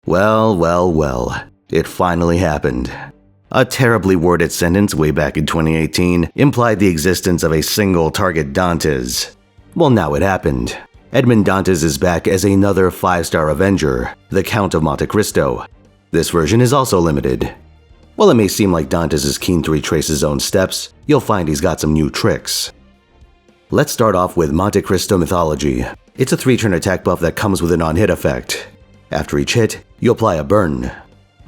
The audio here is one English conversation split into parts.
Well, it finally happened. A terribly worded sentence way back in 2018 implied the existence of a single Target Dantes. Well, now it happened. Edmond Dantes is back as another 5-star Avenger, the Count of Monte Cristo. This version is also limited. While it may seem like Dantes is keen to retrace his own steps, you'll find he's got some new tricks. Let's start off with Monte Cristo mythology. It's a 3-turn attack buff that comes with a non-hit effect. After each hit, you apply a burn.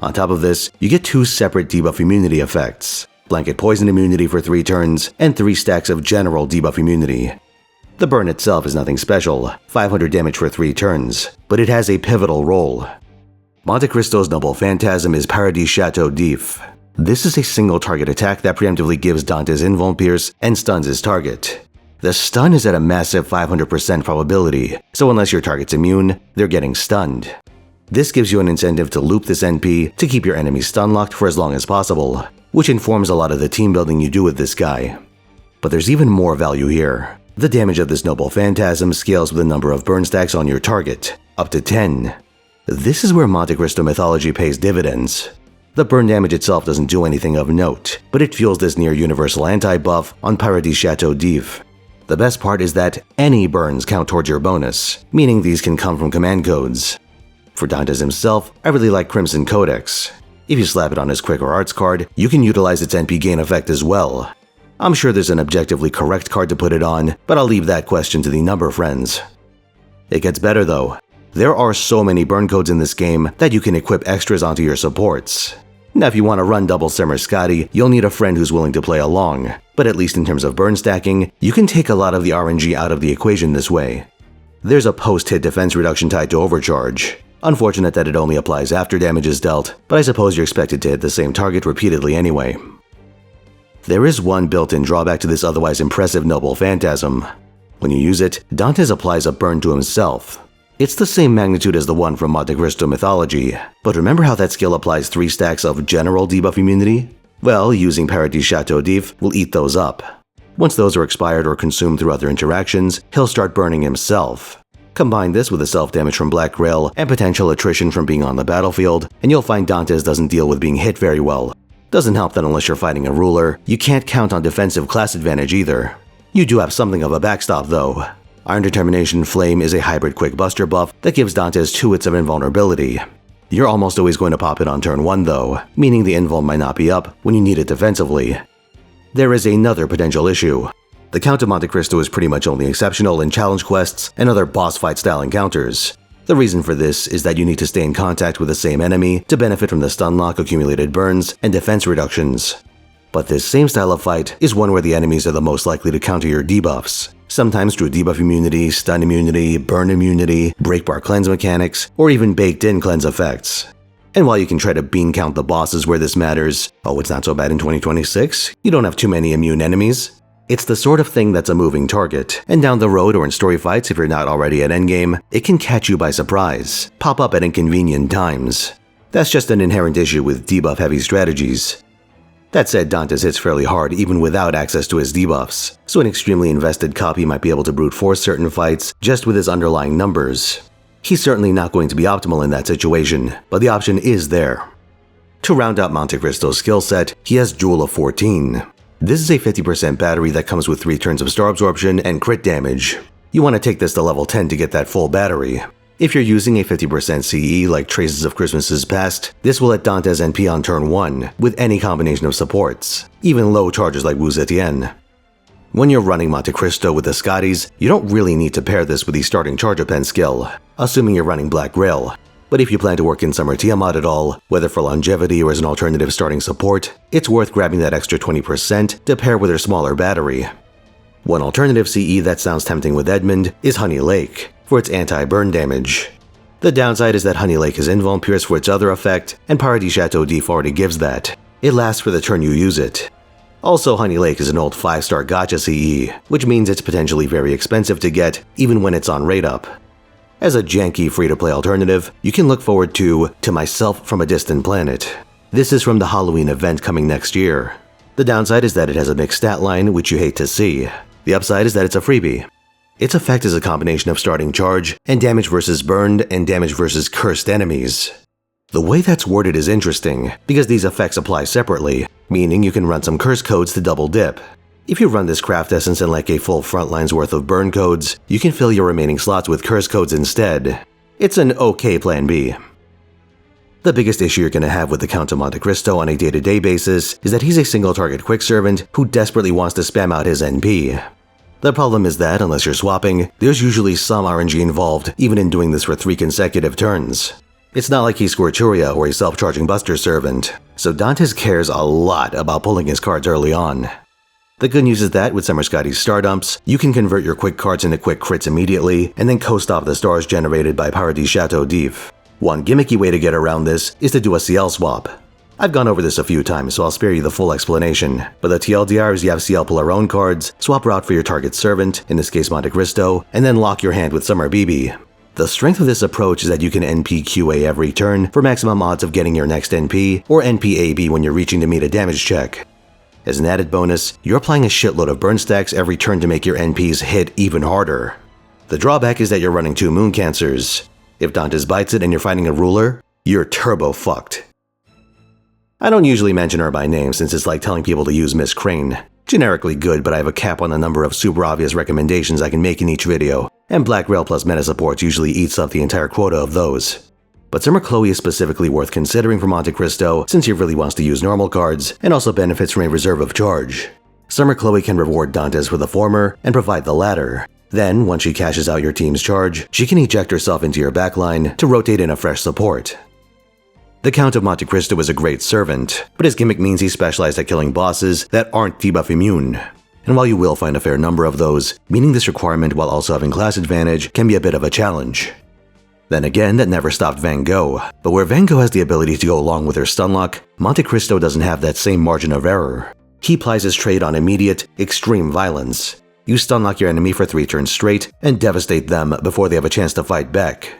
On top of this, you get 2 separate debuff immunity effects: blanket poison immunity for 3 turns, and 3 stacks of general debuff immunity. The burn itself is nothing special, 500 damage for 3 turns, but it has a pivotal role. Monte Cristo's noble phantasm is Paradis Chateau d'If. This is a single target attack that preemptively gives Dantes invuln pierce and stuns his target. The stun is at a massive 500% probability, so unless your target's immune, they're getting stunned. This gives you an incentive to loop this NP to keep your enemy stun locked for as long as possible, which informs a lot of the team building you do with this guy. But there's even more value here. The damage of this noble phantasm scales with the number of burn stacks on your target, up to 10. This is where Monte Cristo mythology pays dividends. The burn damage itself doesn't do anything of note, but it fuels this near universal anti-buff on Paradis Chateau d'If. The best part is that any burns count towards your bonus, meaning these can come from command codes. For Dantes himself, I really like Crimson Codex. If you slap it on his Quick or Arts card, you can utilize its NP gain effect as well. I'm sure there's an objectively correct card to put it on, but I'll leave that question to the number friends. It gets better though. There are so many burn codes in this game that you can equip extras onto your supports. Now if you want to run double Simmer Scotty, you'll need a friend who's willing to play along, but at least in terms of burn stacking, you can take a lot of the RNG out of the equation this way. There's a post-hit defense reduction tied to Overcharge. Unfortunate that it only applies after damage is dealt, but I suppose you're expected to hit the same target repeatedly anyway. There is one built-in drawback to this otherwise impressive noble phantasm. When you use it, Dantes applies a burn to himself. It's the same magnitude as the one from Monte Cristo mythology, but remember how that skill applies 3 stacks of general debuff immunity? Well, using Paradis Chateau d'If will eat those up. Once those are expired or consumed through other interactions, he'll start burning himself. Combine this with the self-damage from Black Grail and potential attrition from being on the battlefield, and you'll find Dantes doesn't deal with being hit very well. Doesn't help that unless you're fighting a ruler, you can't count on defensive class advantage either. You do have something of a backstop though. Iron Determination Flame is a hybrid quick buster buff that gives Dantes 2 hits of invulnerability. You're almost always going to pop it on turn 1 though, meaning the invuln might not be up when you need it defensively. There is another potential issue. The Count of Monte Cristo is pretty much only exceptional in challenge quests and other boss fight style encounters. The reason for this is that you need to stay in contact with the same enemy to benefit from the stun lock, accumulated burns, and defense reductions. But this same style of fight is one where the enemies are the most likely to counter your debuffs, sometimes through debuff immunity, stun immunity, burn immunity, breakbar cleanse mechanics, or even baked-in cleanse effects. And while you can try to bean count the bosses where this matters, oh, it's not so bad in 2026, you don't have too many immune enemies. It's the sort of thing that's a moving target, and down the road or in story fights if you're not already at endgame, it can catch you by surprise, pop up at inconvenient times. That's just an inherent issue with debuff-heavy strategies. That said, Dantes hits fairly hard even without access to his debuffs, so an extremely invested copy might be able to brute force certain fights just with his underlying numbers. He's certainly not going to be optimal in that situation, but the option is there. To round out Monte Cristo's skill set, he has Jewel of 14. This is a 50% battery that comes with 3 turns of star absorption and crit damage. You want to take this to level 10 to get that full battery. If you're using a 50% CE like Traces of Christmases Past, this will let Dantes NP on turn 1 with any combination of supports, even low charges like Wu Zetian. When you're running Monte Cristo with the Scotties, you don't really need to pair this with the starting charge pen skill, assuming you're running Black Grail. But if you plan to work in Summer Tiamat at all, whether for longevity or as an alternative starting support, it's worth grabbing that extra 20% to pair with her smaller battery. One alternative CE that sounds tempting with Edmund is Honey Lake, for its anti-burn damage. The downside is that Honey Lake is invuln pierce for its other effect, and Paradis Chateau d'If already gives that. It lasts for the turn you use it. Also, Honey Lake is an old 5-star gacha CE, which means it's potentially very expensive to get even when it's on rate up. As a janky free-to-play alternative, you can look forward to Myself from a Distant Planet. This is from the Halloween event coming next year. The downside is that it has a mixed stat line, which you hate to see. The upside is that it's a freebie. Its effect is a combination of starting charge and damage versus burned and damage versus cursed enemies. The way that's worded is interesting, because these effects apply separately, meaning you can run some curse codes to double dip. If you run this craft essence in like a full frontline's worth of burn codes, you can fill your remaining slots with curse codes instead. It's an okay plan B. The biggest issue you're going to have with the Count of Monte Cristo on a day-to-day basis is that he's a single-target quick servant who desperately wants to spam out his NP. The problem is that, unless you're swapping, there's usually some RNG involved even in doing this for 3 consecutive turns. It's not like he's Squirturia or a self-charging Buster servant, so Dantes cares a lot about pulling his cards early on. The good news is that with Summer Scotty's star dumps, you can convert your quick cards into quick crits immediately and then coast off the stars generated by Paradis Chateau d'If. One gimmicky way to get around this is to do a CL swap. I've gone over this a few times, so I'll spare you the full explanation, but the TLDR is you have CL pull her own cards, swap her out for your target servant, in this case Monte Cristo, and then lock your hand with Summer BB. The strength of this approach is that you can NPQA every turn for maximum odds of getting your next NP, or NPAB when you're reaching to meet a damage check. As an added bonus, you're applying a shitload of burn stacks every turn to make your NPs hit even harder. The drawback is that you're running 2 Moon Cancers. If Dantes bites it and you're fighting a ruler, you're turbo fucked. I don't usually mention her by name since it's like telling people to use Miss Crane. Generically good, but I have a cap on the number of super obvious recommendations I can make in each video, and Black Rail plus meta supports usually eats up the entire quota of those. But Summer Chloe is specifically worth considering for Monte Cristo since he really wants to use normal cards and also benefits from a reserve of charge. Summer Chloe can reward Dantes for the former and provide the latter. Then, once she cashes out your team's charge, she can eject herself into your backline to rotate in a fresh support. The Count of Monte Cristo is a great servant, but his gimmick means he's specialized at killing bosses that aren't debuff immune. And while you will find a fair number of those, meeting this requirement while also having class advantage can be a bit of a challenge. Then again, that never stopped Van Gogh, but where Van Gogh has the ability to go along with her stunlock, Monte Cristo doesn't have that same margin of error. He applies his trade on immediate, extreme violence. You stunlock your enemy for 3 turns straight and devastate them before they have a chance to fight back.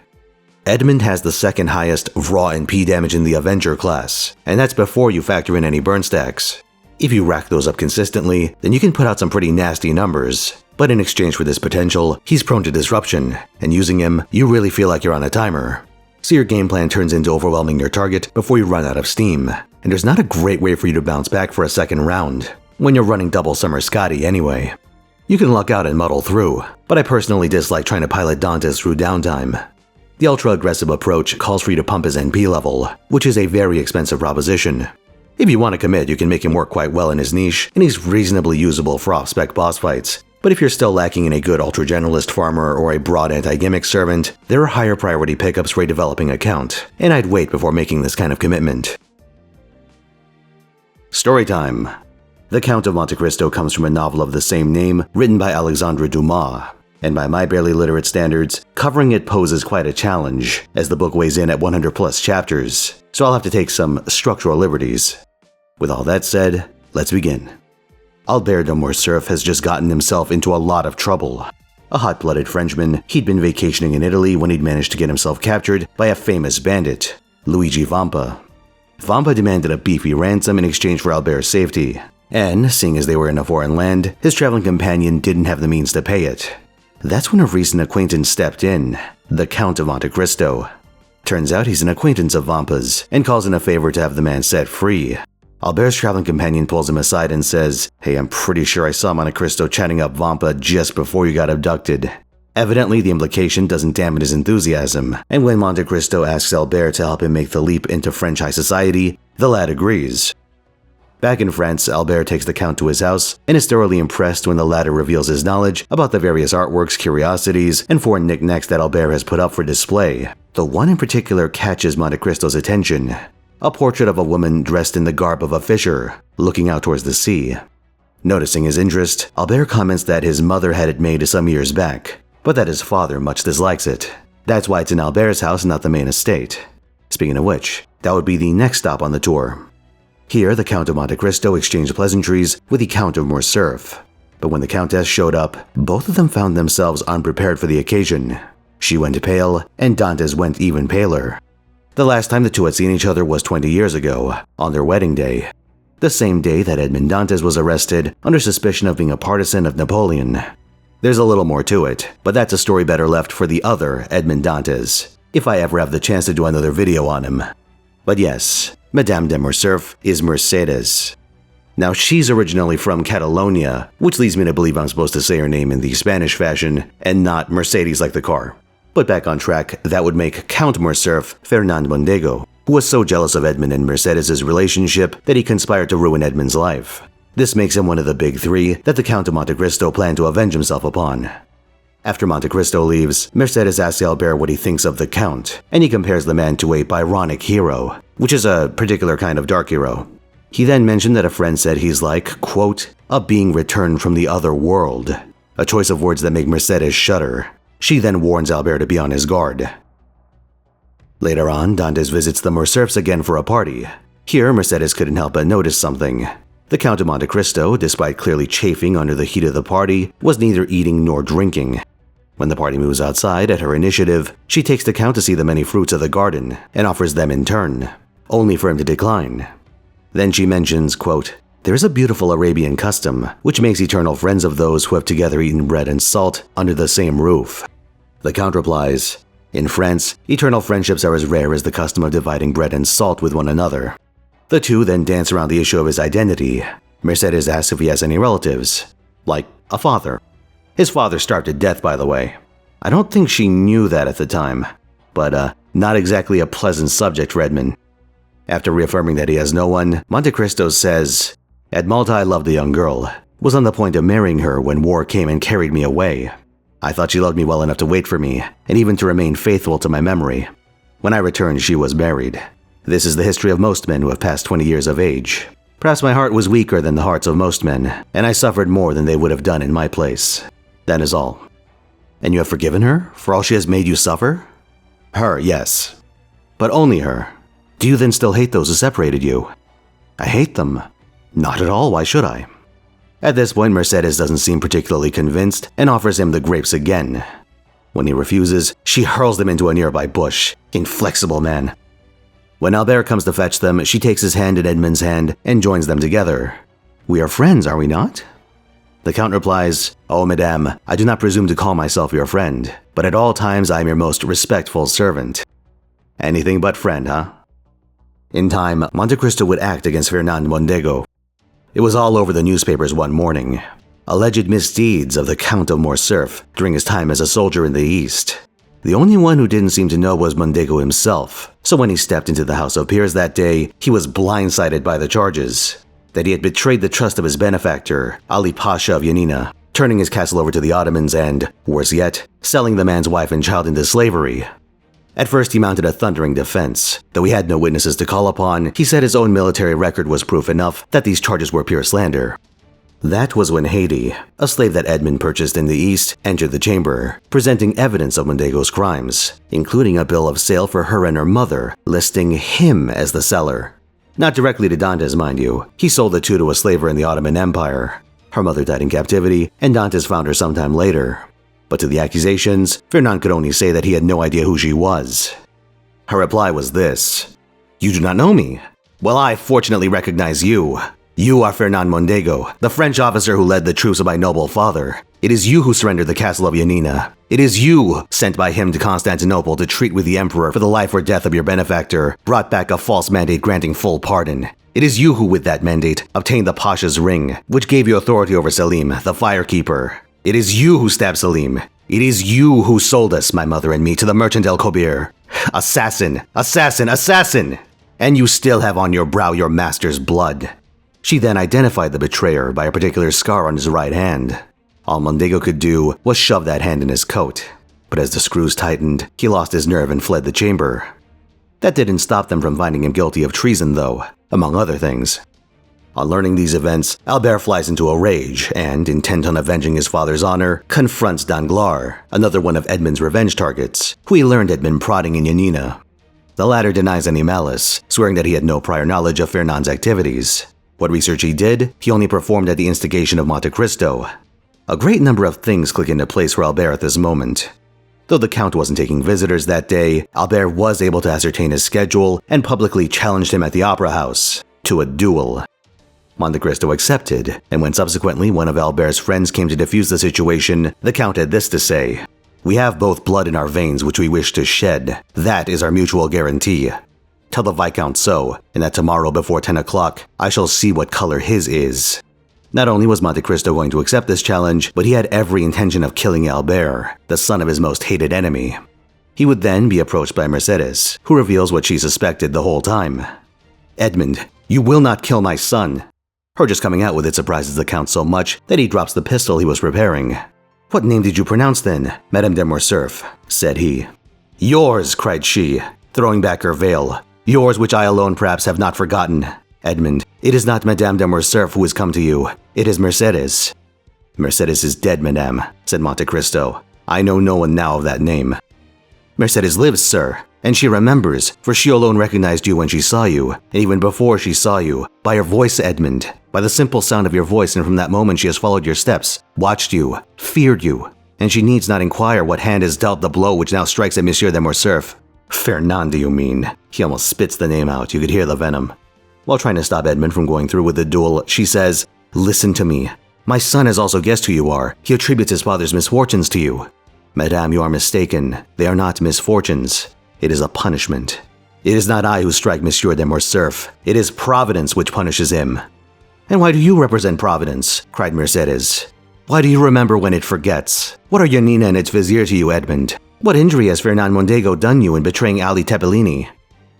Edmund has the second highest raw NP damage in the Avenger class, and that's before you factor in any burn stacks. If you rack those up consistently, then you can put out some pretty nasty numbers. But in exchange for this potential, he's prone to disruption, and using him, you really feel like you're on a timer. So your game plan turns into overwhelming your target before you run out of steam, and there's not a great way for you to bounce back for a second round, when you're running double Summer Scotty anyway. You can luck out and muddle through, but I personally dislike trying to pilot Dantes through downtime. The ultra-aggressive approach calls for you to pump his NP level, which is a very expensive proposition. If you want to commit, you can make him work quite well in his niche, and he's reasonably usable for off-spec boss fights. But if you're still lacking in a good ultra-generalist farmer or a broad anti-gimmick servant, there are higher priority pickups for a developing account, and I'd wait before making this kind of commitment. Storytime. The Count of Monte Cristo comes from a novel of the same name written by Alexandre Dumas, and by my barely literate standards, covering it poses quite a challenge, as the book weighs in at 100 plus chapters, so I'll have to take some structural liberties. With all that said, let's begin. Albert de Morcerf has just gotten himself into a lot of trouble. A hot-blooded Frenchman, he'd been vacationing in Italy when he'd managed to get himself captured by a famous bandit, Luigi Vampa. Vampa demanded a beefy ransom in exchange for Albert's safety, and, seeing as they were in a foreign land, his traveling companion didn't have the means to pay it. That's when a recent acquaintance stepped in, the Count of Monte Cristo. Turns out he's an acquaintance of Vampa's, and calls in a favor to have the man set free. Albert's traveling companion pulls him aside and says, "Hey, I'm pretty sure I saw Monte Cristo chatting up Vampa just before you got abducted." Evidently, the implication doesn't dampen his enthusiasm, and when Monte Cristo asks Albert to help him make the leap into French high society, the lad agrees. Back in France, Albert takes the Count to his house and is thoroughly impressed when the latter reveals his knowledge about the various artworks, curiosities, and foreign knickknacks that Albert has put up for display. The one in particular catches Monte Cristo's attention: a portrait of a woman dressed in the garb of a fisher, looking out towards the sea. Noticing his interest, Albert comments that his mother had it made some years back, but that his father much dislikes it. That's why it's in Albert's house and not the main estate. Speaking of which, that would be the next stop on the tour. Here, the Count of Monte Cristo exchanged pleasantries with the Count of Morcerf. But when the Countess showed up, both of them found themselves unprepared for the occasion. She went pale, and Dantes went even paler. The last time the two had seen each other was 20 years ago, on their wedding day. The same day that Edmond Dantes was arrested under suspicion of being a partisan of Napoleon. There's a little more to it, but that's a story better left for the other Edmond Dantes, if I ever have the chance to do another video on him. But yes, Madame de Morcerf is Mercedes. Now, she's originally from Catalonia, which leads me to believe I'm supposed to say her name in the Spanish fashion and not Mercedes like the car. But back on track, that would make Count Morcerf Fernand Mondego, who was so jealous of Edmond and Mercedes' relationship that he conspired to ruin Edmond's life. This makes him one of the big three that the Count of Monte Cristo planned to avenge himself upon. After Monte Cristo leaves, Mercedes asks Albert what he thinks of the Count, and he compares the man to a Byronic hero, which is a particular kind of dark hero. He then mentioned that a friend said he's like, quote, a being returned from the other world, a choice of words that make Mercedes shudder. She then warns Albert to be on his guard. Later on, Dantes visits the Morcerfs again for a party. Here, Mercedes couldn't help but notice something. The Count of Monte Cristo, despite clearly chafing under the heat of the party, was neither eating nor drinking. When the party moves outside at her initiative, she takes the Count to see the many fruits of the garden and offers them in turn, only for him to decline. Then she mentions, quote, there is a beautiful Arabian custom which makes eternal friends of those who have together eaten bread and salt under the same roof. The Count replies, in France, eternal friendships are as rare as the custom of dividing bread and salt with one another. The two then dance around the issue of his identity. Mercedes asks if he has any relatives, like a father. His father starved to death, by the way. I don't think she knew that at the time, but not exactly a pleasant subject for Edmond. After reaffirming that he has no one, Monte Cristo says, at Malta I loved a young girl, was on the point of marrying her when war came and carried me away. I thought she loved me well enough to wait for me, and even to remain faithful to my memory. When I returned, she was married. This is the history of most men who have passed 20 years of age. Perhaps my heart was weaker than the hearts of most men, and I suffered more than they would have done in my place. That is all. And you have forgiven her for all she has made you suffer? Her, yes. But only her. Do you then still hate those who separated you? I hate them. Not at all, why should I? At this point, Mercedes doesn't seem particularly convinced and offers him the grapes again. When he refuses, she hurls them into a nearby bush. Inflexible man. When Albert comes to fetch them, she takes his hand in Edmond's hand and joins them together. We are friends, are we not? The Count replies, oh, madame, I do not presume to call myself your friend, but at all times I am your most respectful servant. Anything but friend, huh? In time, Monte Cristo would act against Fernand Mondego. It was all over the newspapers one morning. Alleged misdeeds of the Count of Morcerf during his time as a soldier in the East. The only one who didn't seem to know was Mondego himself, so when he stepped into the House of Peers that day, he was blindsided by the charges. That he had betrayed the trust of his benefactor, Ali Pasha of Yanina, turning his castle over to the Ottomans and, worse yet, selling the man's wife and child into slavery. At first he mounted a thundering defense. Though he had no witnesses to call upon, he said his own military record was proof enough that these charges were pure slander. That was when Haiti, a slave that Edmond purchased in the East, entered the chamber, presenting evidence of Mondego's crimes, including a bill of sale for her and her mother, listing him as the seller. Not directly to Dantes, mind you. He sold the two to a slaver in the Ottoman Empire. Her mother died in captivity, and Dantes found her sometime later. But to the accusations, Fernand could only say that he had no idea who she was. Her reply was this: you do not know me? Well, I fortunately recognize you. You are Fernand Mondego, the French officer who led the troops of my noble father. It is you who surrendered the castle of Yanina. It is you, sent by him to Constantinople to treat with the emperor for the life or death of your benefactor, brought back a false mandate granting full pardon. It is you who, with that mandate, obtained the Pasha's ring, which gave you authority over Selim, the firekeeper. It is you who stabbed Selim. It is you who sold us, my mother and me, to the merchant El Kobir. Assassin! Assassin! Assassin! And you still have on your brow your master's blood. She then identified the betrayer by a particular scar on his right hand. All Mondego could do was shove that hand in his coat. But as the screws tightened, he lost his nerve and fled the chamber. That didn't stop them from finding him guilty of treason, though, among other things. On learning these events, Albert flies into a rage and, intent on avenging his father's honor, confronts Danglars, another one of Edmond's revenge targets, who he learned had been prodding in Yanina. The latter denies any malice, swearing that he had no prior knowledge of Fernand's activities. What research he did, he only performed at the instigation of Monte Cristo. A great number of things click into place for Albert at this moment. Though the Count wasn't taking visitors that day, Albert was able to ascertain his schedule and publicly challenged him at the Opera House to a duel. Monte Cristo accepted, and when subsequently one of Albert's friends came to defuse the situation, the Count had this to say: "We have both blood in our veins which we wish to shed. That is our mutual guarantee." Tell the Viscount so, and that tomorrow before 10 o'clock, I shall see what color his is." Not only was Monte Cristo going to accept this challenge, but he had every intention of killing Albert, the son of his most hated enemy. He would then be approached by Mercedes, who reveals what she suspected the whole time. "Edmond, you will not kill my son." Her just coming out with it surprises the Count so much that he drops the pistol he was preparing. "What name did you pronounce then, Madame de Morcerf?" said he. "Yours," cried she, throwing back her veil. "Yours, which I alone perhaps have not forgotten. Edmond, it is not Madame de Morcerf who has come to you. It is Mercedes." "Mercedes is dead, Madame," said Monte Cristo. "I know no one now of that name." "Mercedes lives, sir, and she remembers, for she alone recognized you when she saw you, and even before she saw you, by your voice, Edmond, by the simple sound of your voice, and from that moment she has followed your steps, watched you, feared you, and she needs not inquire what hand has dealt the blow which now strikes at Monsieur de Morcerf." "Fernand, do you mean?" He almost spits the name out, you could hear the venom. While trying to stop Edmond from going through with the duel, she says, "Listen to me. My son has also guessed who you are. He attributes his father's misfortunes to you." "Madame, you are mistaken. They are not misfortunes. It is a punishment. It is not I who strike Monsieur de Morcerf. It is Providence which punishes him." "And why do you represent Providence?" cried Mercedes. "Why do you remember when it forgets? What are Yanina and its vizier to you, Edmond? What injury has Fernand Mondego done you in betraying Ali Tepellini?"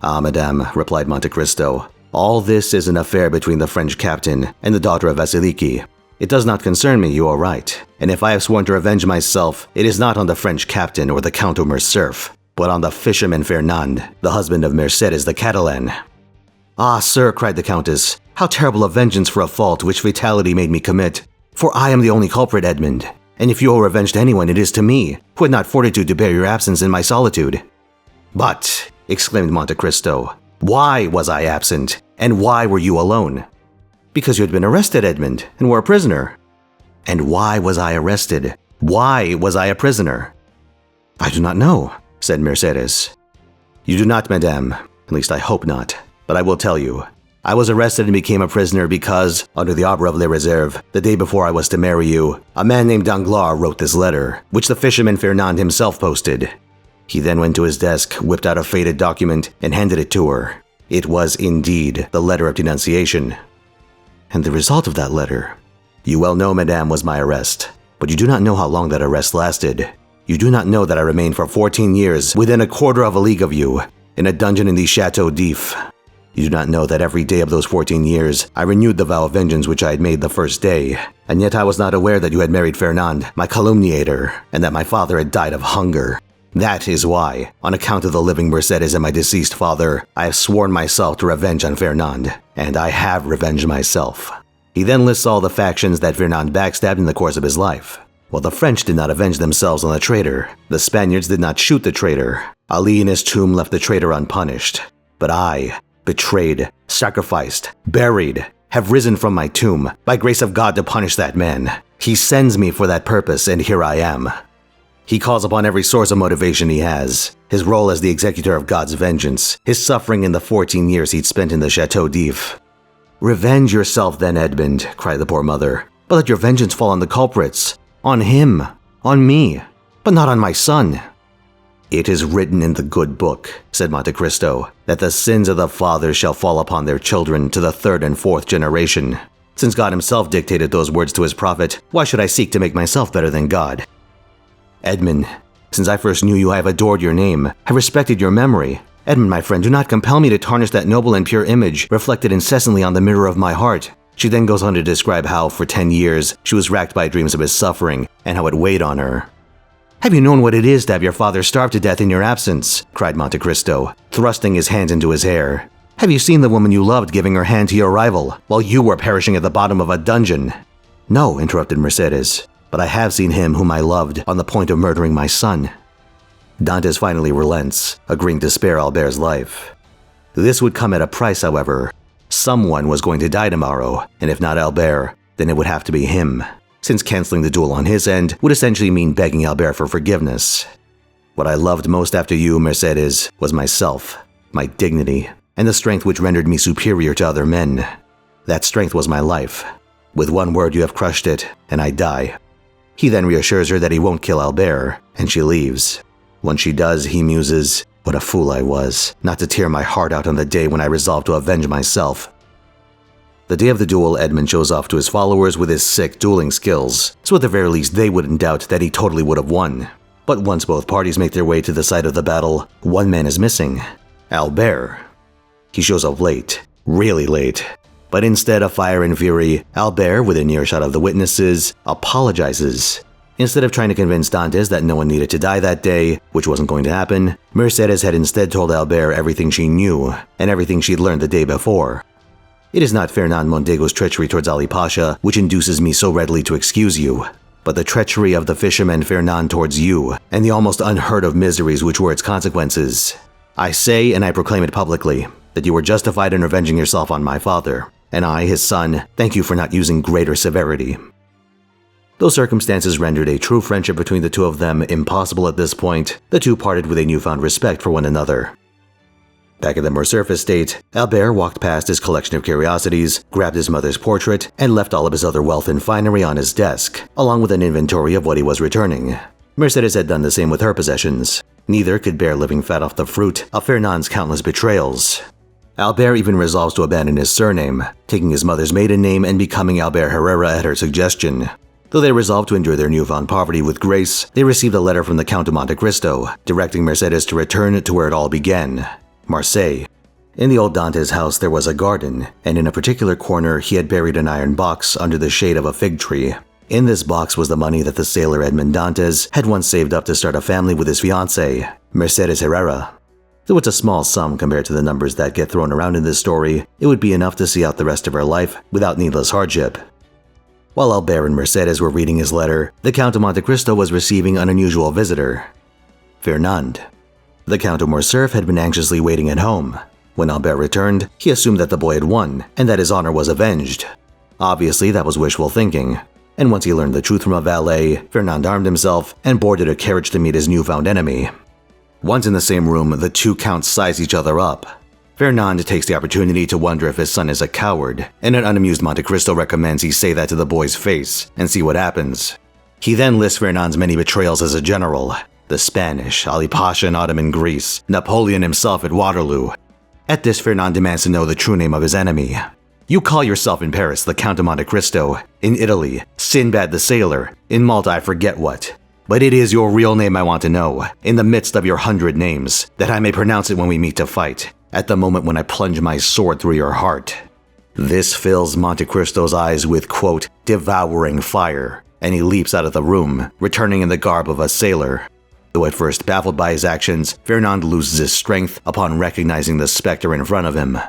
"Ah, Madame," replied Monte Cristo, "all this is an affair between the French captain and the daughter of Vasiliki. It does not concern me, you are right, and if I have sworn to revenge myself, it is not on the French captain or the Count of Morcerf, but on the fisherman Fernand, the husband of Mercedes the Catalan." "Ah, sir," cried the Countess, "how terrible a vengeance for a fault which fatality made me commit. For I am the only culprit, Edmond, and if you owe revenge to anyone, it is to me, who had not fortitude to bear your absence in my solitude." "But," exclaimed Monte Cristo, "why was I absent, and why were you alone?" "Because you had been arrested, Edmond, and were a prisoner." "And why was I arrested? Why was I a prisoner?" "I do not know," said Mercedes. "You do not, Madame. At least I hope not. But I will tell you. I was arrested and became a prisoner because, under the Arbor of Les Reserves, the day before I was to marry you, a man named Danglars wrote this letter, which the fisherman Fernand himself posted. He then went to his desk, whipped out a faded document, and handed it to her. It was indeed the letter of denunciation. And the result of that letter, you well know, Madame, was my arrest. But you do not know how long that arrest lasted. You do not know that I remained for 14 years within a quarter of a league of you, in a dungeon in the Chateau d'If. You do not know that every day of those 14 years, I renewed the vow of vengeance which I had made the first day, and yet I was not aware that you had married Fernand, my calumniator, and that my father had died of hunger. That is why, on account of the living Mercedes and my deceased father, I have sworn myself to revenge on Fernand, and I have revenged myself." He then lists all the factions that Fernand backstabbed in the course of his life. While the French did not avenge themselves on the traitor, the Spaniards did not shoot the traitor, Ali in his tomb left the traitor unpunished. But I, betrayed, sacrificed, buried, have risen from my tomb, by grace of God to punish that man. He sends me for that purpose, and here I am. He calls upon every source of motivation he has, his role as the executor of God's vengeance, his suffering in the 14 years he'd spent in the Chateau d'If. "Revenge yourself then, Edmond," cried the poor mother, "but let your vengeance fall on the culprits, on him, on me, but not on my son." "It is written in the good book," said Monte Cristo, "that the sins of the fathers shall fall upon their children to the 3rd and 4th generation. Since God himself dictated those words to his prophet, why should I seek to make myself better than God? Edmond, since I first knew you, I have adored your name, have respected your memory. Edmond, my friend, do not compel me to tarnish that noble and pure image reflected incessantly on the mirror of my heart." She then goes on to describe how, for 10 years, she was racked by dreams of his suffering, and how it weighed on her. "Have you known what it is to have your father starve to death in your absence?" cried Monte Cristo, thrusting his hands into his hair. "Have you seen the woman you loved giving her hand to your rival, while you were perishing at the bottom of a dungeon?" "No," interrupted Mercedes, "but I have seen him whom I loved on the point of murdering my son." Dantes finally relents, agreeing to spare Albert's life. This would come at a price, however. Someone was going to die tomorrow, and if not Albert, then it would have to be him, since canceling the duel on his end would essentially mean begging Albert for forgiveness. "What I loved most after you, Mercedes, was myself, my dignity, and the strength which rendered me superior to other men. That strength was my life. With one word you have crushed it, and I die." He then reassures her that he won't kill Albert, and she leaves. When she does, he muses, What a fool I was, not to tear my heart out on the day when I resolved to avenge myself. The day of the duel, Edmund shows off to his followers with his sick dueling skills, so at the very least they wouldn't doubt that he totally would have won. But once both parties make their way to the site of the battle, one man is missing: Albert. He shows up late, really late. But instead of fire and fury, Albert, within earshot of the witnesses, apologizes. Instead of trying to convince Dantes that no one needed to die that day, which wasn't going to happen, Mercedes had instead told Albert everything she knew and everything she'd learned the day before. It is not Fernand Mondego's treachery towards Ali Pasha which induces me so readily to excuse you, but the treachery of the fisherman Fernand towards you, and the almost unheard of miseries which were its consequences. I say, and I proclaim it publicly, that you were justified in revenging yourself on my father, and I, his son, thank you for not using greater severity. Though circumstances rendered a true friendship between the two of them impossible at this point, the two parted with a newfound respect for one another. Back at the Morcerf estate, Albert walked past his collection of curiosities, grabbed his mother's portrait, and left all of his other wealth and finery on his desk, along with an inventory of what he was returning. Mercedes had done the same with her possessions. Neither could bear living fat off the fruit of Fernand's countless betrayals. Albert even resolves to abandon his surname, taking his mother's maiden name and becoming Albert Herrera at her suggestion. Though they resolved to endure their newfound poverty with grace, they received a letter from the Count of Monte Cristo, directing Mercedes to return to where it all began: Marseille. In the old Dantes house there was a garden, and in a particular corner he had buried an iron box under the shade of a fig tree. In this box was the money that the sailor Edmond Dantes had once saved up to start a family with his fiancée, Mercedes Herrera. Though it's a small sum compared to the numbers that get thrown around in this story, it would be enough to see out the rest of her life without needless hardship. While Albert and Mercedes were reading his letter, the Count of Monte Cristo was receiving an unusual visitor: Fernand. The Count of Morcerf had been anxiously waiting at home. When Albert returned, he assumed that the boy had won and that his honor was avenged. Obviously, that was wishful thinking. And once he learned the truth from a valet, Fernand armed himself and boarded a carriage to meet his newfound enemy. Once in the same room, the two counts size each other up. Fernand takes the opportunity to wonder if his son is a coward, and an unamused Monte Cristo recommends he say that to the boy's face and see what happens. He then lists Fernand's many betrayals as a general: the Spanish, Ali Pasha in Ottoman Greece, Napoleon himself at Waterloo. At this, Fernand demands to know the true name of his enemy. You call yourself in Paris the Count of Monte Cristo, in Italy, Sinbad the Sailor, in Malta I forget what. But it is your real name I want to know, in the midst of your 100 names, that I may pronounce it when we meet to fight, at the moment when I plunge my sword through your heart. This fills Monte Cristo's eyes with, quote, devouring fire, and he leaps out of the room, returning in the garb of a sailor. Though at first baffled by his actions, Fernand loses his strength upon recognizing the specter in front of him.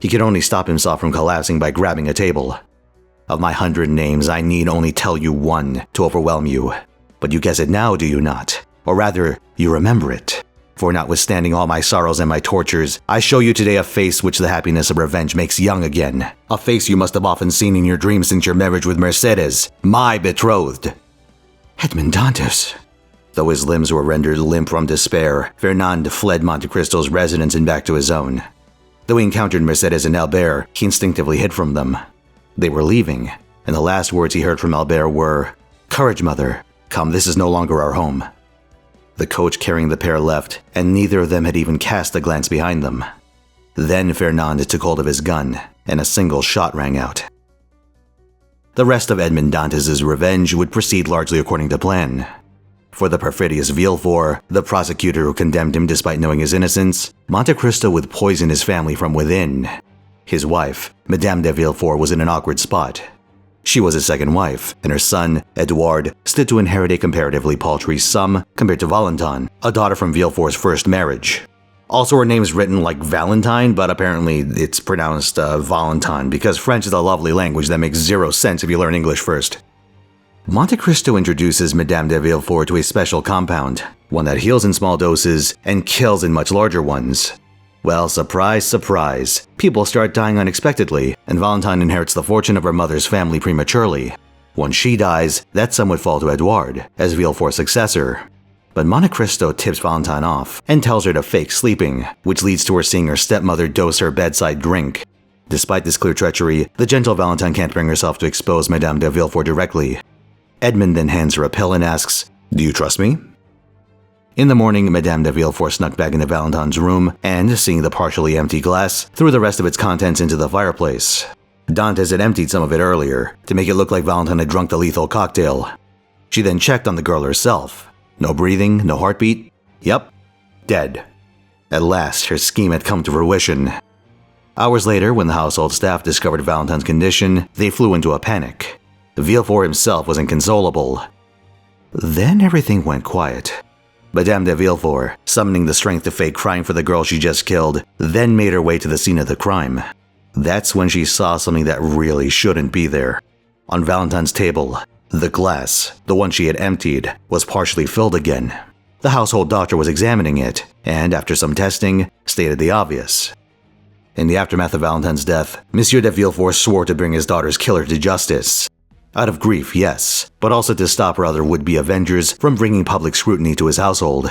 He can only stop himself from collapsing by grabbing a table. Of my 100 names, I need only tell you one to overwhelm you. But you guess it now, do you not? Or rather, you remember it. For notwithstanding all my sorrows and my tortures, I show you today a face which the happiness of revenge makes young again. A face you must have often seen in your dreams since your marriage with Mercedes, my betrothed. Edmond Dantes. Though his limbs were rendered limp from despair, Fernand fled Monte Cristo's residence and back to his own. Though he encountered Mercedes and Albert, he instinctively hid from them. They were leaving, and the last words he heard from Albert were, "Courage, mother. Come, this is no longer our home." The coach carrying the pair left, and neither of them had even cast a glance behind them. Then Fernand took hold of his gun, and a single shot rang out. The rest of Edmond Dantes' revenge would proceed largely according to plan. For the perfidious Villefort, the prosecutor who condemned him despite knowing his innocence, Monte Cristo would poison his family from within. His wife, Madame de Villefort, was in an awkward spot. She was his second wife, and her son, Edouard, stood to inherit a comparatively paltry sum compared to Valentine, a daughter from Villefort's first marriage. Also, her name's written like Valentine, but apparently it's pronounced Valentine because French is a lovely language that makes zero sense if you learn English first. Monte Cristo introduces Madame de Villefort to a special compound, one that heals in small doses and kills in much larger ones. Well, surprise, surprise, people start dying unexpectedly, and Valentine inherits the fortune of her mother's family prematurely. Once she dies, that sum would fall to Edouard, as Villefort's successor. But Monte Cristo tips Valentine off and tells her to fake sleeping, which leads to her seeing her stepmother dose her bedside drink. Despite this clear treachery, the gentle Valentine can't bring herself to expose Madame de Villefort directly. Edmond then hands her a pill and asks, "Do you trust me?" In the morning, Madame de Villefort snuck back into Valentine's room and, seeing the partially empty glass, threw the rest of its contents into the fireplace. Dantes had emptied some of it earlier to make it look like Valentine had drunk the lethal cocktail. She then checked on the girl herself. No breathing, no heartbeat. Yep, dead. At last, her scheme had come to fruition. Hours later, when the household staff discovered Valentine's condition, they flew into a panic. Villefort himself was inconsolable. Then everything went quiet. Madame de Villefort, summoning the strength to fake crying for the girl she just killed, then made her way to the scene of the crime. That's when she saw something that really shouldn't be there. On Valentine's table, the glass, the one she had emptied, was partially filled again. The household doctor was examining it, and after some testing, stated the obvious. In the aftermath of Valentine's death, Monsieur de Villefort swore to bring his daughter's killer to justice. Out of grief, yes, but also to stop her other would-be avengers from bringing public scrutiny to his household.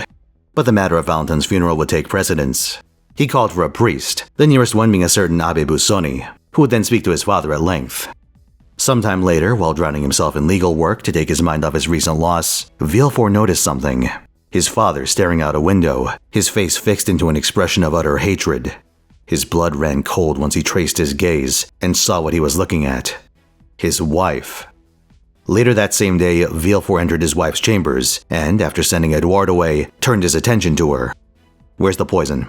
But the matter of Valentine's funeral would take precedence. He called for a priest, the nearest one being a certain Abbe Busoni, who would then speak to his father at length. Sometime later, while drowning himself in legal work to take his mind off his recent loss, Villefort noticed something. His father staring out a window, his face fixed into an expression of utter hatred. His blood ran cold once he traced his gaze and saw what he was looking at. His wife. Later that same day, Villefort entered his wife's chambers and, after sending Edouard away, turned his attention to her. Where's the poison?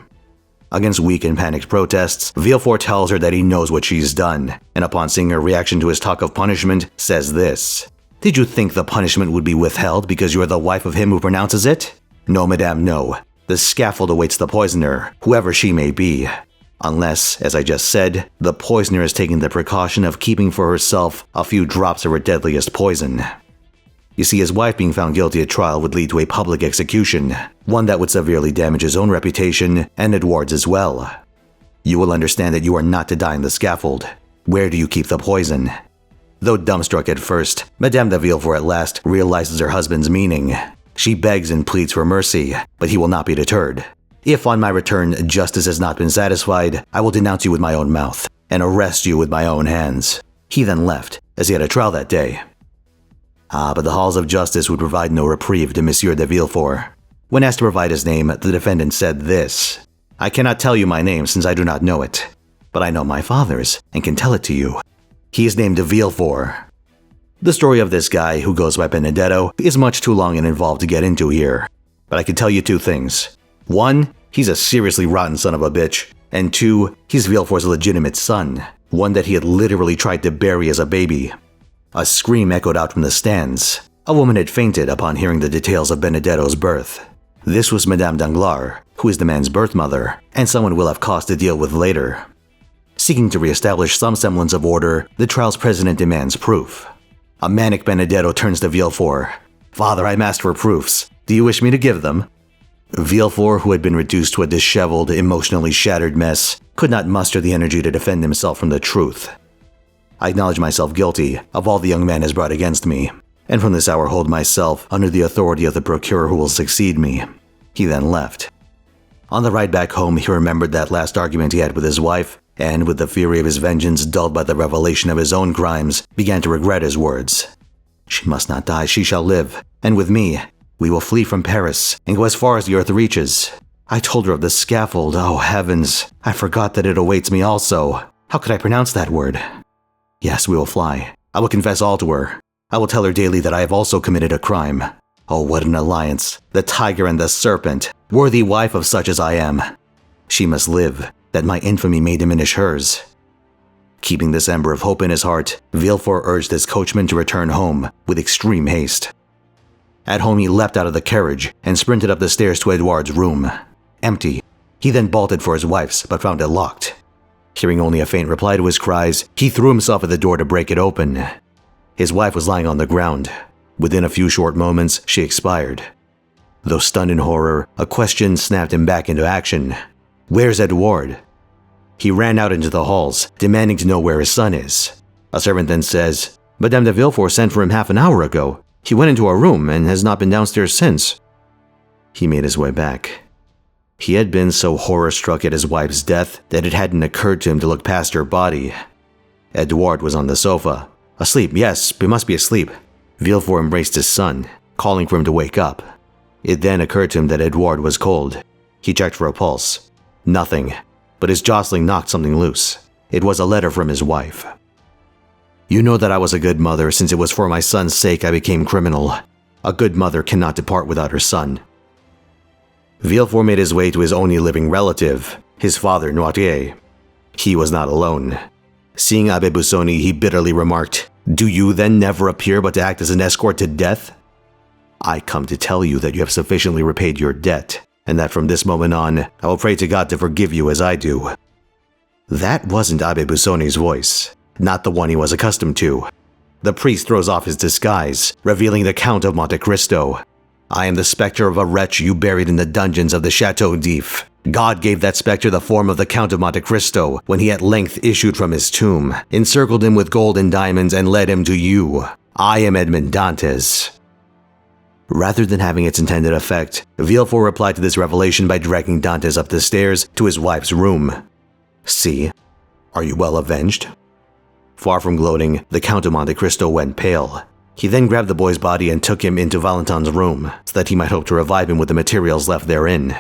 Against weak and panicked protests, Villefort tells her that he knows what she's done, and upon seeing her reaction to his talk of punishment, says this. Did you think the punishment would be withheld because you are the wife of him who pronounces it? No, madame, no. The scaffold awaits the poisoner, whoever she may be. Unless, as I just said, the poisoner is taking the precaution of keeping for herself a few drops of her deadliest poison. You see, his wife being found guilty at trial would lead to a public execution, one that would severely damage his own reputation and Edouard's as well. You will understand that you are not to die on the scaffold. Where do you keep the poison? Though dumbstruck at first, Madame de Villefort at last realizes her husband's meaning. She begs and pleads for mercy, but he will not be deterred. If on my return justice has not been satisfied, I will denounce you with my own mouth and arrest you with my own hands. He then left, as he had a trial that day. But the halls of justice would provide no reprieve to Monsieur de Villefort. When asked to provide his name, the defendant said this. I cannot tell you my name since I do not know it, but I know my father's and can tell it to you. He is named de Villefort. The story of this guy, who goes by Benedetto, is much too long and involved to get into here. But I can tell you two things. One, he's a seriously rotten son of a bitch. And two, he's Villefort's legitimate son, one that he had literally tried to bury as a baby. A scream echoed out from the stands. A woman had fainted upon hearing the details of Benedetto's birth. This was Madame Danglars, who is the man's birth mother, and someone will have cause to deal with later. Seeking to reestablish some semblance of order, the trial's president demands proof. A manic Benedetto turns to Villefort. Father, I'm asked for proofs. Do you wish me to give them? Villefort, who had been reduced to a disheveled, emotionally shattered mess, could not muster the energy to defend himself from the truth. I acknowledge myself guilty of all the young man has brought against me, and from this hour hold myself under the authority of the procurer who will succeed me. He then left. On the ride back home, he remembered that last argument he had with his wife, and with the fury of his vengeance dulled by the revelation of his own crimes, began to regret his words. She must not die, she shall live, and with me, we will flee from Paris and go as far as the earth reaches. I told her of the scaffold, oh heavens, I forgot that it awaits me also. How could I pronounce that word? Yes, we will fly. I will confess all to her. I will tell her daily that I have also committed a crime. Oh, what an alliance, the tiger and the serpent, worthy wife of such as I am. She must live, that my infamy may diminish hers. Keeping this ember of hope in his heart, Villefort urged his coachman to return home with extreme haste. At home, he leapt out of the carriage and sprinted up the stairs to Edouard's room. Empty. He then bolted for his wife's, but found it locked. Hearing only a faint reply to his cries, he threw himself at the door to break it open. His wife was lying on the ground. Within a few short moments, she expired. Though stunned in horror, a question snapped him back into action. Where's Edouard? He ran out into the halls, demanding to know where his son is. A servant then says, Madame de Villefort sent for him half an hour ago. He went into our room and has not been downstairs since. He made his way back. He had been so horror-struck at his wife's death that it hadn't occurred to him to look past her body. Edouard was on the sofa. Asleep, yes, he must be asleep. Villefort embraced his son, calling for him to wake up. It then occurred to him that Edouard was cold. He checked for a pulse. Nothing, but his jostling knocked something loose. It was a letter from his wife. You know that I was a good mother since it was for my son's sake I became criminal. A good mother cannot depart without her son. Villefort made his way to his only living relative, his father Noirtier. He was not alone. Seeing Abbé Busoni, he bitterly remarked, "Do you then never appear but to act as an escort to death? I come to tell you that you have sufficiently repaid your debt, and that from this moment on, I will pray to God to forgive you as I do." That wasn't Abbé Busoni's voice, not the one he was accustomed to. The priest throws off his disguise, revealing the Count of Monte Cristo. "I am the specter of a wretch you buried in the dungeons of the Château d'If. God gave that specter the form of the Count of Monte Cristo when he at length issued from his tomb, encircled him with gold and diamonds, and led him to you. I am Edmond Dantes." Rather than having its intended effect, Villefort replied to this revelation by dragging Dantes up the stairs to his wife's room. "See, are you well avenged?" Far from gloating, the Count of Monte Cristo went pale. He then grabbed the boy's body and took him into Valentin's room, so that he might hope to revive him with the materials left therein.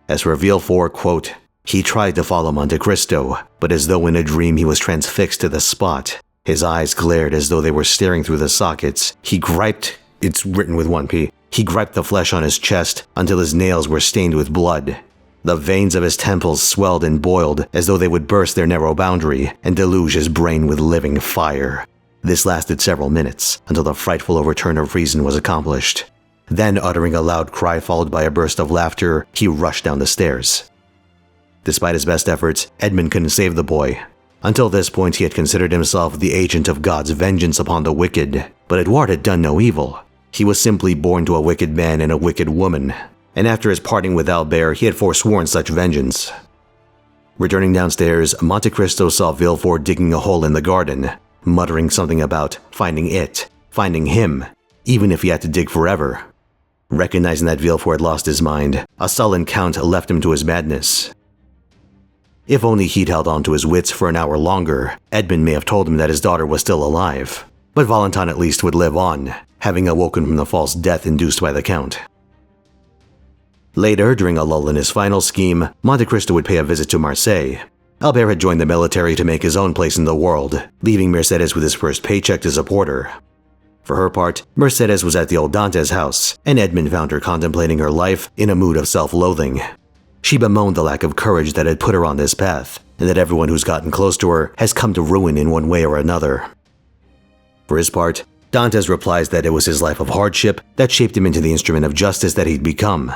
As for Villefort, quote, he tried to follow Monte Cristo, but as though in a dream he was transfixed to the spot. His eyes glared as though they were staring through the sockets. He griped the flesh on his chest until his nails were stained with blood. The veins of his temples swelled and boiled as though they would burst their narrow boundary and deluge his brain with living fire. This lasted several minutes until the frightful overturn of reason was accomplished. Then, uttering a loud cry followed by a burst of laughter, he rushed down the stairs. Despite his best efforts, Edmond couldn't save the boy. Until this point, he had considered himself the agent of God's vengeance upon the wicked, but Edouard had done no evil. He was simply born to a wicked man and a wicked woman, and after his parting with Albert, he had forsworn such vengeance. Returning downstairs, Monte Cristo saw Villefort digging a hole in the garden, muttering something about finding him, even if he had to dig forever. Recognizing that Villefort had lost his mind, a sullen count left him to his madness. If only he'd held on to his wits for an hour longer, Edmond may have told him that his daughter was still alive. But Valentin at least would live on, having awoken from the false death induced by the Count. Later, during a lull in his final scheme, Monte Cristo would pay a visit to Marseille. Albert had joined the military to make his own place in the world, leaving Mercedes with his first paycheck to support her. For her part, Mercedes was at the old Dantes house, and Edmond found her contemplating her life in a mood of self-loathing. She bemoaned the lack of courage that had put her on this path, and that everyone who's gotten close to her has come to ruin in one way or another. For his part, Dantes replies that it was his life of hardship that shaped him into the instrument of justice that he'd become.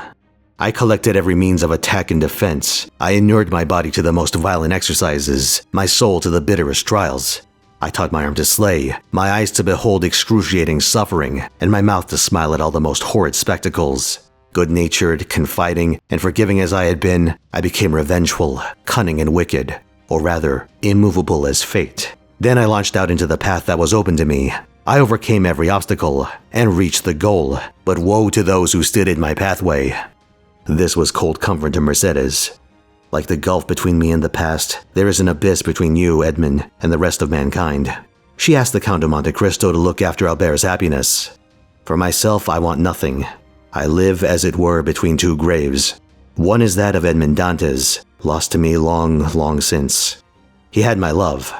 "I collected every means of attack and defense. I inured my body to the most violent exercises, my soul to the bitterest trials. I taught my arm to slay, my eyes to behold excruciating suffering, and my mouth to smile at all the most horrid spectacles. Good-natured, confiding, and forgiving as I had been, I became revengeful, cunning, and wicked, or rather, immovable as fate. Then I launched out into the path that was open to me. I overcame every obstacle and reached the goal, but woe to those who stood in my pathway." This was cold comfort to Mercedes. Like the gulf between me and the past, there is an abyss between you, Edmond, and the rest of mankind. She asked the Count of Monte Cristo to look after Albert's happiness. "For myself, I want nothing. I live, as it were, between two graves. One is that of Edmond Dantes, lost to me long, long since. He had my love.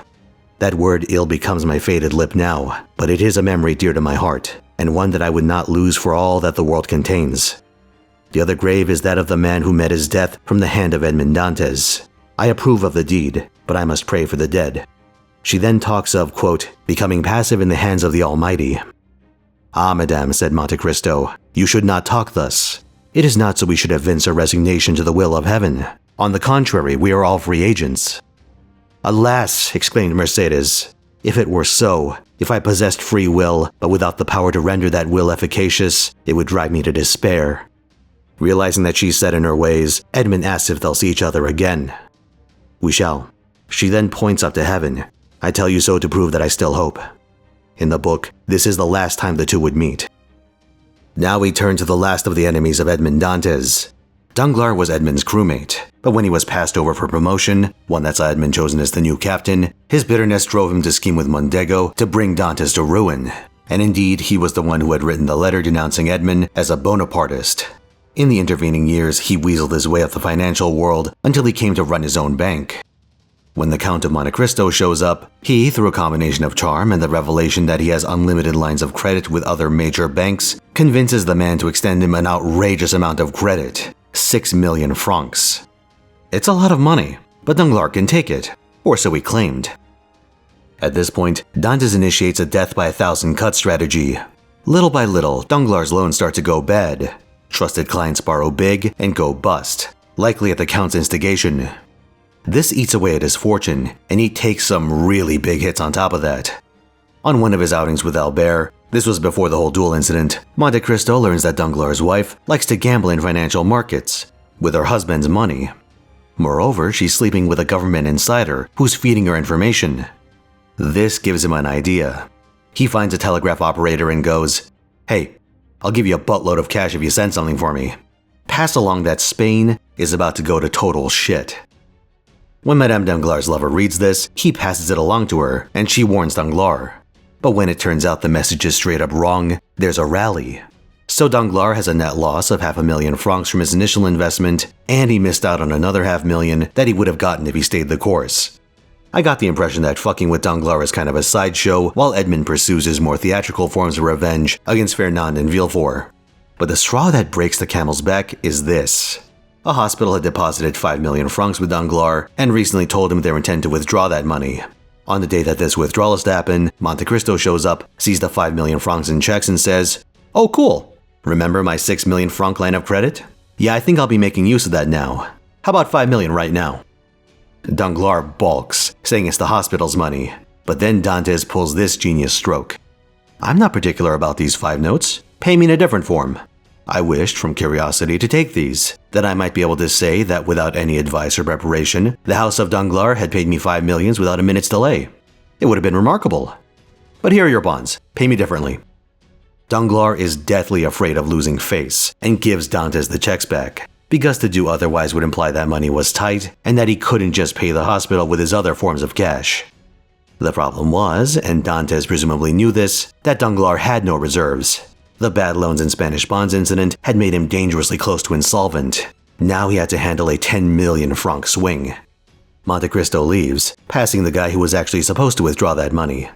That word ill becomes my faded lip now, but it is a memory dear to my heart, and one that I would not lose for all that the world contains. The other grave is that of the man who met his death from the hand of Edmond Dantes. I approve of the deed, but I must pray for the dead." She then talks of, quote, becoming passive in the hands of the Almighty. "Ah, madame," said Monte Cristo, "you should not talk thus. It is not so we should evince our resignation to the will of heaven. On the contrary, we are all free agents." "Alas!" exclaimed Mercedes. "If it were so, if I possessed free will, but without the power to render that will efficacious, it would drive me to despair." Realizing that she's set in her ways, Edmond asks if they'll see each other again. "We shall." She then points up to heaven. "I tell you so to prove that I still hope." In the book, this is the last time the two would meet. Now we turn to the last of the enemies of Edmond Dantes. Danglars was Edmond's crewmate, but when he was passed over for promotion, one that saw Edmond chosen as the new captain, his bitterness drove him to scheme with Mondego to bring Dantes to ruin. And indeed, he was the one who had written the letter denouncing Edmond as a Bonapartist. In the intervening years, he weaseled his way up the financial world until he came to run his own bank. When the Count of Monte Cristo shows up, he, through a combination of charm and the revelation that he has unlimited lines of credit with other major banks, convinces the man to extend him an outrageous amount of credit, 6 million francs. It's a lot of money, but Danglars can take it, or so he claimed. At this point, Dantes initiates a death by 1,000 cut strategy. Little by little, Danglars' loans start to go bad. Trusted clients borrow big and go bust, likely at the Count's instigation. This eats away at his fortune, and he takes some really big hits on top of that. On one of his outings with Albert, this was before the whole duel incident, Monte Cristo learns that Danglars' wife likes to gamble in financial markets, with her husband's money. Moreover, she's sleeping with a government insider who's feeding her information. This gives him an idea. He finds a telegraph operator and goes, "Hey, I'll give you a buttload of cash if you send something for me. Pass along that Spain is about to go to total shit." When Madame Danglars' lover reads this, he passes it along to her, and she warns Danglars. But when it turns out the message is straight up wrong, there's a rally. So Danglars has a net loss of 500,000 francs from his initial investment, and he missed out on another 500,000 that he would have gotten if he stayed the course. I got the impression that fucking with Danglars is kind of a sideshow, while Edmond pursues his more theatrical forms of revenge against Fernand and Villefort. But the straw that breaks the camel's back is this. A hospital had deposited 5 million francs with Danglars and recently told him their intent to withdraw that money. On the day that this withdrawal is to happen, Monte Cristo shows up, sees the 5 million francs in checks and says, "Oh cool, remember my 6 million franc line of credit? Yeah, I think I'll be making use of that now. How about 5 million right now?" Danglars balks, saying it's the hospital's money, but then Dantes pulls this genius stroke. "I'm not particular about these 5 notes. Pay me in a different form. I wished, from curiosity, to take these, that I might be able to say that without any advice or preparation, the house of Danglars had paid me 5 millions without a minute's delay. It would have been remarkable. But here are your bonds. Pay me differently." Danglars is deathly afraid of losing face and gives Dantes the checks back, because to do otherwise would imply that money was tight and that he couldn't just pay the hospital with his other forms of cash. The problem was, and Dantes presumably knew this, that Danglars had no reserves. The bad loans and Spanish bonds incident had made him dangerously close to insolvent. Now he had to handle a 10 million franc swing. Monte Cristo leaves, passing the guy who was actually supposed to withdraw that money.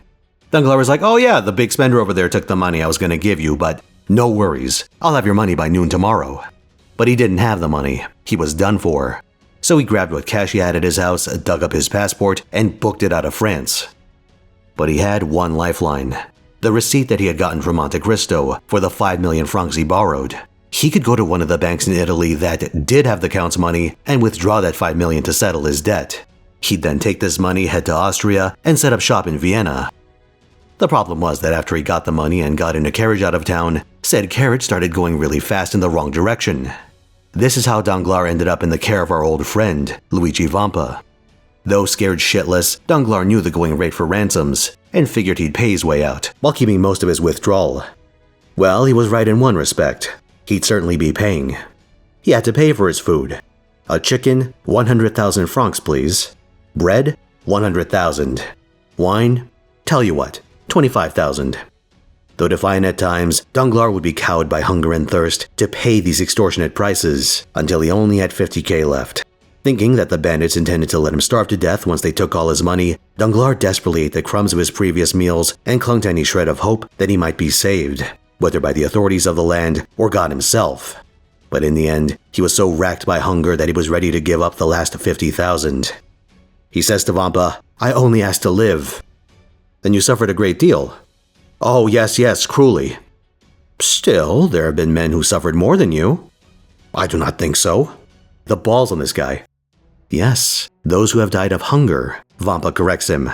Danglars was like, "Oh yeah, the big spender over there took the money I was going to give you, but no worries, I'll have your money by noon tomorrow." But he didn't have the money. He was done for. So he grabbed what cash he had at his house, dug up his passport, and booked it out of France. But he had one lifeline. The receipt that he had gotten from Monte Cristo for the 5 million francs he borrowed. He could go to one of the banks in Italy that did have the Count's money and withdraw that 5 million to settle his debt. He'd then take this money, head to Austria, and set up shop in Vienna. The problem was that after he got the money and got in a carriage out of town, said carriage started going really fast in the wrong direction. This is how Danglars ended up in the care of our old friend, Luigi Vampa. Though scared shitless, Danglars knew the going rate for ransoms, and figured he'd pay his way out, while keeping most of his withdrawal. Well, he was right in one respect. He'd certainly be paying. He had to pay for his food. A chicken, 100,000 francs please. Bread, 100,000. Wine, tell you what, 25,000. Though defiant at times, Danglars would be cowed by hunger and thirst to pay these extortionate prices, until he only had 50,000 left. Thinking that the bandits intended to let him starve to death once they took all his money, Danglars desperately ate the crumbs of his previous meals and clung to any shred of hope that he might be saved, whether by the authorities of the land or God himself. But in the end, he was so racked by hunger that he was ready to give up the last 50,000. He says to Vampa, "I only asked to live." "Then you suffered a great deal." "Oh, yes, cruelly." "Still, there have been men who suffered more than you." "I do not think so." The balls on this guy. "Yes, those who have died of hunger," Vampa corrects him.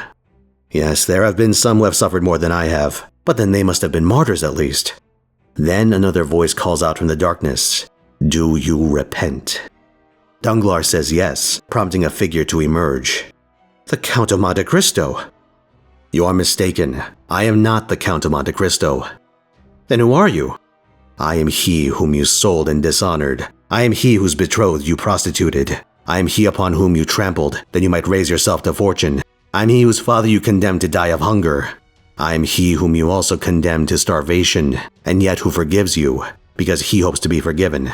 "Yes, there have been some who have suffered more than I have, but then they must have been martyrs at least." Then another voice calls out from the darkness, "Do you repent?" Danglars says yes, prompting a figure to emerge. "The Count of Monte Cristo." "You are mistaken. I am not the Count of Monte Cristo." "Then who are you?" "I am he whom you sold and dishonored. I am he whose betrothed you prostituted. I am he upon whom you trampled, that you might raise yourself to fortune. I am he whose father you condemned to die of hunger. I am he whom you also condemned to starvation, and yet who forgives you, because he hopes to be forgiven.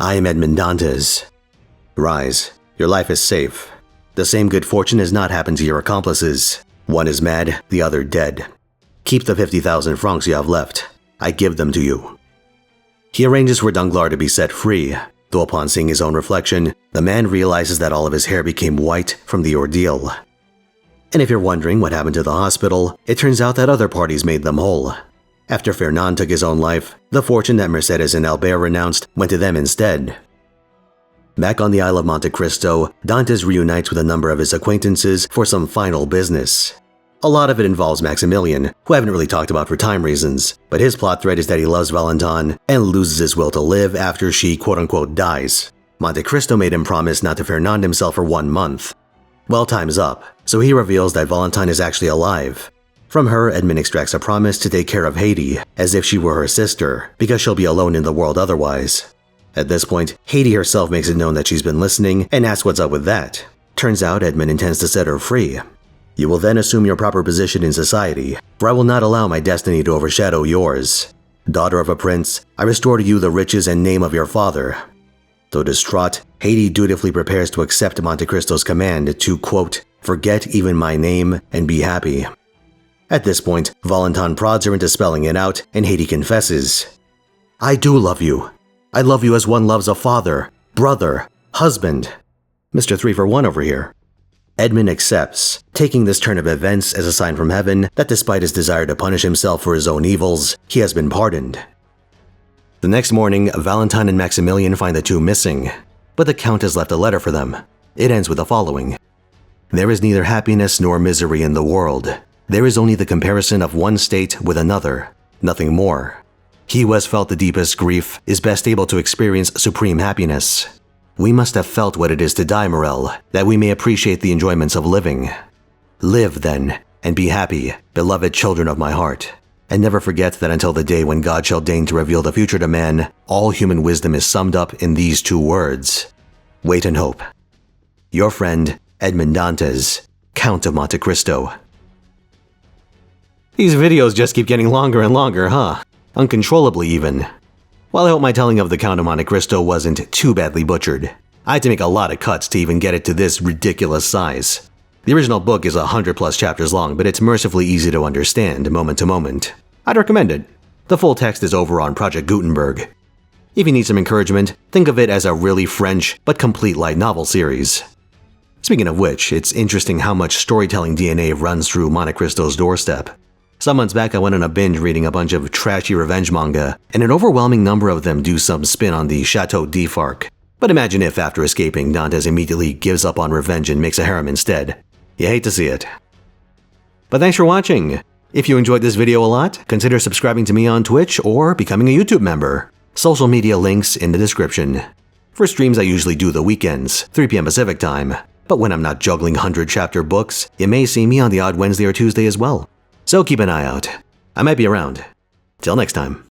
I am Edmond Dantes. Rise, your life is safe. The same good fortune has not happened to your accomplices. One is mad, the other dead. Keep the 50,000 francs you have left. I give them to you. He arranges for Danglars to be set free, though upon seeing his own reflection, the man realizes that all of his hair became white from the ordeal. And if you're wondering what happened to the hospital, it turns out that other parties made them whole. After Fernand took his own life, the fortune that Mercedes and Albert renounced went to them instead. Back on the Isle of Monte Cristo, Dantes reunites with a number of his acquaintances for some final business. A lot of it involves Maximilian, who I haven't really talked about for time reasons, but his plot thread is that he loves Valentine and loses his will to live after she quote-unquote dies. Monte Cristo made him promise not to Fernand himself for 1 month. Well, time's up, so he reveals that Valentine is actually alive. From her, Edmond extracts a promise to take care of Haiti, as if she were her sister, because she'll be alone in the world otherwise. At this point, Haiti herself makes it known that she's been listening and asks what's up with that. Turns out Edmond intends to set her free. You will then assume your proper position in society, for I will not allow my destiny to overshadow yours. Daughter of a prince, I restore to you the riches and name of your father. Though distraught, Haiti dutifully prepares to accept Monte Cristo's command to, quote, forget even my name and be happy. At this point, Valentine prods her into spelling it out, and Haiti confesses. I do love you. I love you as one loves a father, brother, husband. Mr. 3 for 1 over here. Edmond accepts, taking this turn of events as a sign from heaven that despite his desire to punish himself for his own evils, he has been pardoned. The next morning, Valentine and Maximilian find the two missing, but the Count has left a letter for them. It ends with the following. There is neither happiness nor misery in the world. There is only the comparison of one state with another, nothing more. He who has felt the deepest grief is best able to experience supreme happiness. We must have felt what it is to die, Morel, that we may appreciate the enjoyments of living. Live, then, and be happy, beloved children of my heart, and never forget that until the day when God shall deign to reveal the future to man, all human wisdom is summed up in these 2 words. Wait and hope. Your friend, Edmond Dantes, Count of Monte Cristo. These videos just keep getting longer and longer, huh? Uncontrollably even. Well, I hope my telling of the Count of Monte Cristo wasn't too badly butchered. I had to make a lot of cuts to even get it to this ridiculous size. The original book is 100+ chapters long, but it's mercifully easy to understand moment to moment. I'd recommend it. The full text is over on Project Gutenberg. If you need some encouragement, think of it as a really French but complete light novel series. Speaking of which, it's interesting how much storytelling DNA runs through Monte Cristo's doorstep. Some months back, I went on a binge reading a bunch of trashy revenge manga, and an overwhelming number of them do some spin on the Chateau d'Arc. But imagine if, after escaping, Dantes immediately gives up on revenge and makes a harem instead. You hate to see it. But thanks for watching. If you enjoyed this video a lot, consider subscribing to me on Twitch or becoming a YouTube member. Social media links in the description. For streams, I usually do the weekends, 3 p.m. Pacific time. But when I'm not juggling 100-chapter books, you may see me on the odd Wednesday or Tuesday as well. So keep an eye out. I might be around. Till next time.